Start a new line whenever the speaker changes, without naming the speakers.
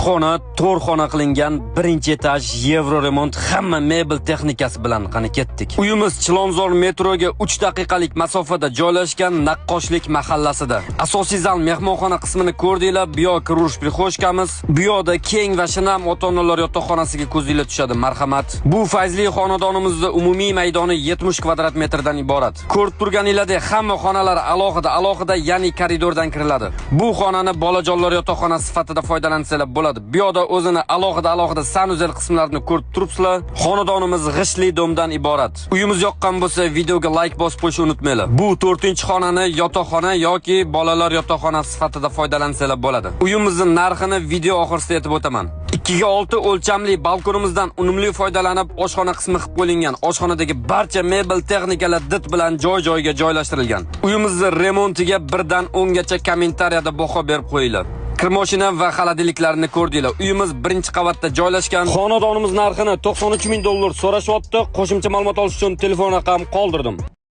xona, 4 xona qilingan, birinchi etaj, Yevro remont, hamma mebel texnikasi bilan qani ketdik. Uyimiz Chilonzor metroga 3 daqiqalik masofada joylashgan Naqqoshlik mahallasida. Asosiy zal mehmonxona qismini ko'rdinglar, bu yoq kirish prixoshkamiz. Bu yoqda keng va shinam ota-onalar yotoqxonasiga ko'zinglar tushadi, marhamat. Bu fayzli xonadonimizda umumiy maydoni 70 kvadrat metrdan iborat. Ko'rib turganinglardek hamma xonalar alohida, ya'ni koridordan kiriladi. Bu xonani bolajonlar yotoqxonasi sifatida foydalansanglar bo'ladi. Bu yoqda o'zini alohida sanuzel qismlarini ko'rib turibsizlar. Xonadonimiz g'ishtli domdan iborat. Uyimiz yoqqan bo'lsa, videoga like bosib qo'yishni unutmanglar. Bu 4-xonani yotoqxona yoki bolalar yotoqxonasi sifatida foydalansanglar bo'ladi. Uyimizning narxini video oxirsida aytib o'taman. 2/6 o'lchamli balkonimizdan unumli foydalanib, oshxona qismi qilib qo'yilgan. Oshxonadagi barcha mebel texnikalar dit bilan joy-joyiga joylashtirilgan. Uyimizning remontiga 1 dan 10 gacha kommentariyada baho berib qo'yinglar. Kirmoshina va xolodilniklarni ko'rdinglar. Uyimiz 1-qavatda joylashgan. Xonadonimiz narxini $93,000 so'rashyapti. Qo'shimcha ma'lumot olish uchun telefon raqam qoldirdim.